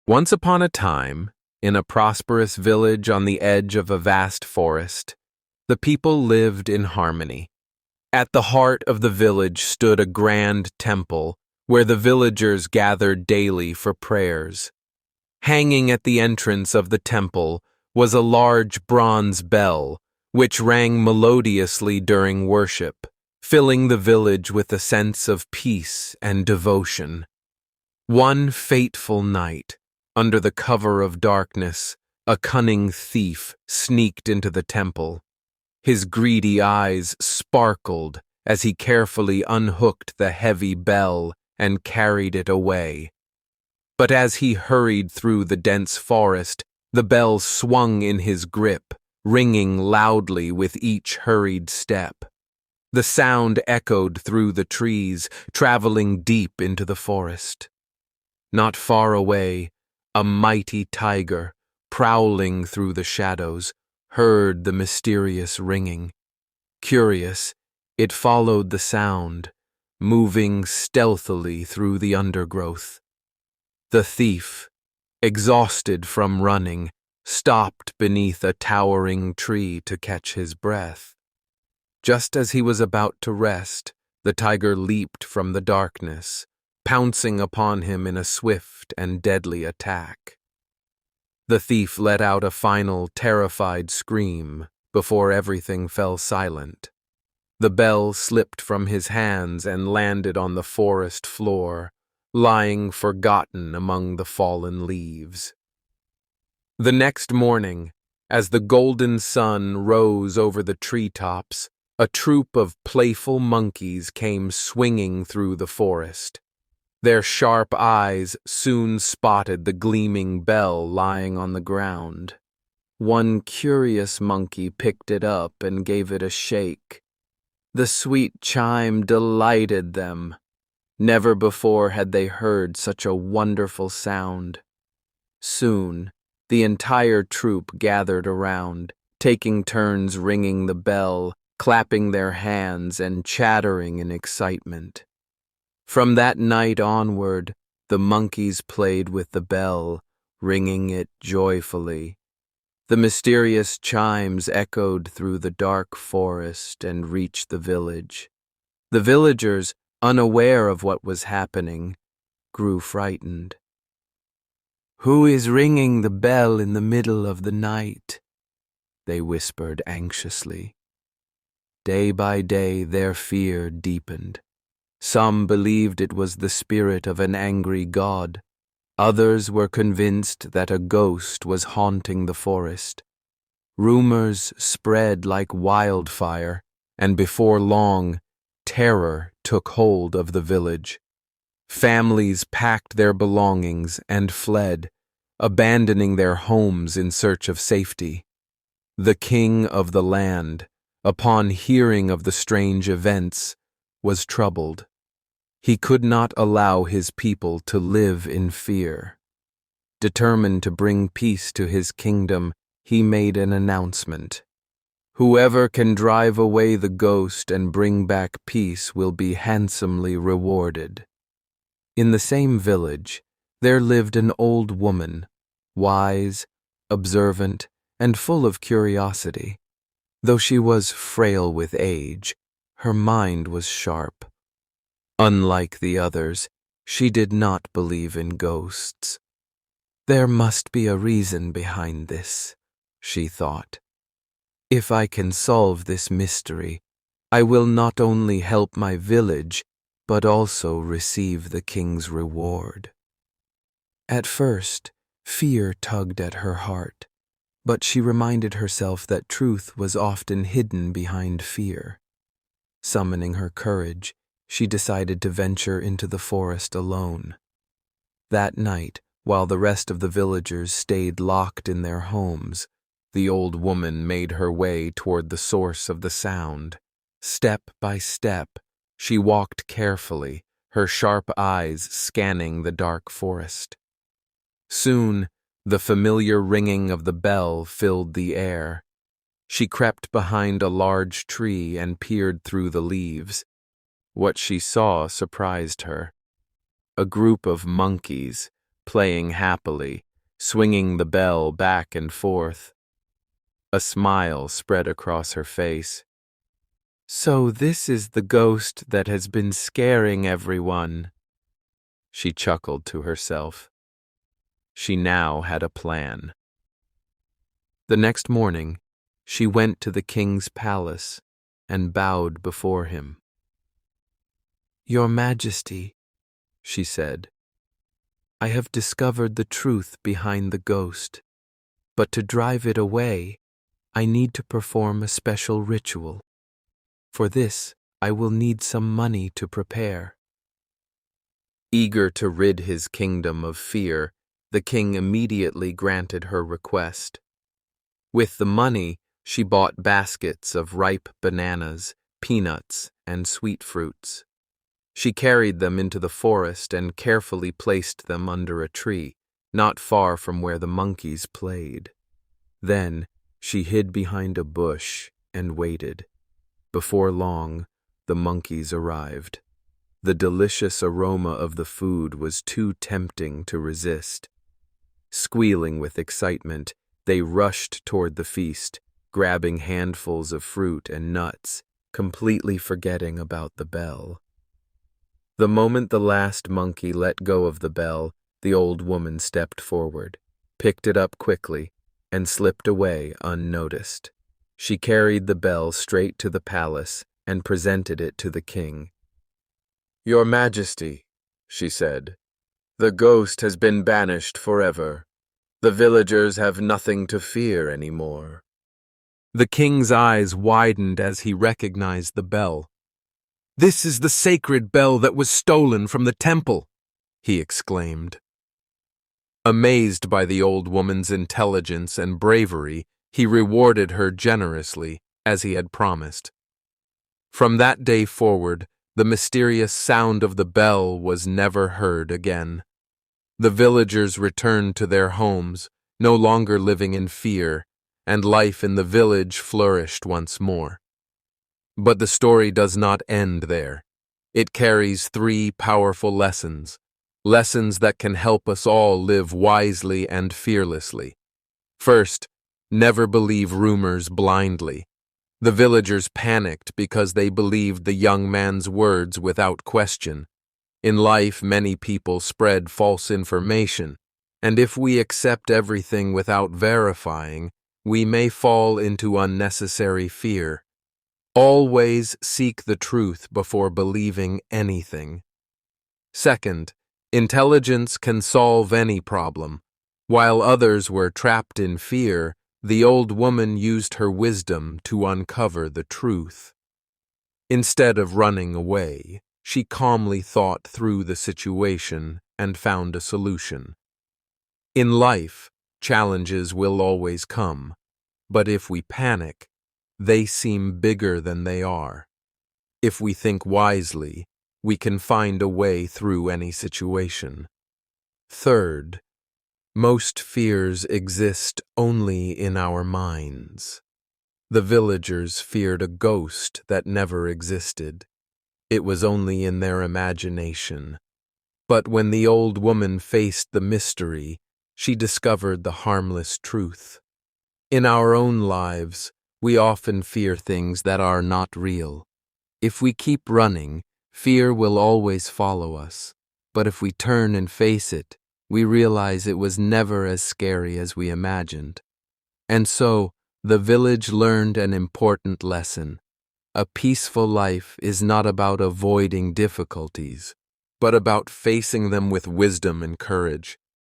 Once upon a time, in a prosperous village on the edge of a vast forest, the people lived in harmony. At the heart of the village stood a grand temple where the villagers gathered daily for prayers. Hanging at the entrance of the temple was a large bronze bell, which rang melodiously during worship, filling the village with a sense of peace and devotion. One fateful night, under the cover of darkness, a cunning thief sneaked into the temple. His greedy eyes sparkled as he carefully unhooked the heavy bell and carried it away. But as he hurried through the dense forest, the bell swung in his grip, ringing loudly with each hurried step. The sound echoed through the trees, traveling deep into the forest. Not far away, a mighty tiger, prowling through the shadows, heard the mysterious ringing. Curious, it followed the sound, moving stealthily through the undergrowth. The thief, exhausted from running, stopped beneath a towering tree to catch his breath. Just as he was about to rest, the tiger leaped from the darkness, pouncing upon him in a swift and deadly attack. The thief let out a final, terrified scream before everything fell silent. The bell slipped from his hands and landed on the forest floor, lying forgotten among the fallen leaves. The next morning, as the golden sun rose over the treetops, a troop of playful monkeys came swinging through the forest. Their sharp eyes soon spotted the gleaming bell lying on the ground. One curious monkey picked it up and gave it a shake. The sweet chime delighted them. Never before had they heard such a wonderful sound. Soon, the entire troop gathered around, taking turns ringing the bell, clapping their hands and chattering in excitement. From that night onward, the monkeys played with the bell, ringing it joyfully. The mysterious chimes echoed through the dark forest and reached the village. The villagers, unaware of what was happening, grew frightened. "Who is ringing the bell in the middle of the night?" they whispered anxiously. Day by day their fear deepened. Some believed it was the spirit of an angry god. Others were convinced that a ghost was haunting the forest. Rumors spread like wildfire, and before long, terror took hold of the village. Families packed their belongings and fled, abandoning their homes in search of safety. The king of the land, upon hearing of the strange events, was troubled. He could not allow his people to live in fear. Determined to bring peace to his kingdom, he made an announcement. Whoever can drive away the ghost and bring back peace will be handsomely rewarded. In the same village, there lived an old woman, wise, observant, and full of curiosity. Though she was frail with age, her mind was sharp. Unlike the others, she did not believe in ghosts. There must be a reason behind this, she thought. If I can solve this mystery, I will not only help my village, but also receive the king's reward. At first, fear tugged at her heart, but she reminded herself that truth was often hidden behind fear. Summoning her courage, she decided to venture into the forest alone. That night, while the rest of the villagers stayed locked in their homes, the old woman made her way toward the source of the sound. Step by step, she walked carefully, her sharp eyes scanning the dark forest. Soon, the familiar ringing of the bell filled the air. She crept behind a large tree and peered through the leaves. What she saw surprised her. A group of monkeys, playing happily, swinging the bell back and forth. A smile spread across her face. "So this is the ghost that has been scaring everyone." She chuckled to herself. She now had a plan. The next morning, she went to the king's palace and bowed before him. "Your Majesty," she said, "I have discovered the truth behind the ghost, but to drive it away, I need to perform a special ritual. For this, I will need some money to prepare." Eager to rid his kingdom of fear, the king immediately granted her request. With the money, she bought baskets of ripe bananas, peanuts, and sweet fruits. She carried them into the forest and carefully placed them under a tree, not far from where the monkeys played. Then she hid behind a bush and waited. Before long, the monkeys arrived. The delicious aroma of the food was too tempting to resist. Squealing with excitement, they rushed toward the feast, grabbing handfuls of fruit and nuts, completely forgetting about the bell. The moment the last monkey let go of the bell, the old woman stepped forward, picked it up quickly, and slipped away unnoticed. She carried the bell straight to the palace and presented it to the king. "Your Majesty," she said, "the ghost has been banished forever. The villagers have nothing to fear anymore." The king's eyes widened as he recognized the bell. "This is the sacred bell that was stolen from the temple," he exclaimed. Amazed by the old woman's intelligence and bravery, he rewarded her generously, as he had promised. From that day forward, the mysterious sound of the bell was never heard again. The villagers returned to their homes, no longer living in fear, and life in the village flourished once more. But the story does not end there. It carries 3 powerful lessons that can help us all live wisely and fearlessly. First, never believe rumors blindly. The villagers panicked because they believed the young man's words without question. In life, many people spread false information, and if we accept everything without verifying, we may fall into unnecessary fear. Always seek the truth before believing anything. Second, intelligence can solve any problem. While others were trapped in fear, the old woman used her wisdom to uncover the truth. Instead of running away, she calmly thought through the situation and found a solution. In life, challenges will always come, but if we panic, they seem bigger than they are. If we think wisely, we can find a way through any situation. Third, most fears exist only in our minds. The villagers feared a ghost that never existed. It was only in their imagination. But when the old woman faced the mystery, she discovered the harmless truth. In our own lives, we often fear things that are not real. If we keep running, fear will always follow us. But if we turn and face it, we realize it was never as scary as we imagined. And so, the village learned an important lesson. A peaceful life is not about avoiding difficulties, but about facing them with wisdom and courage.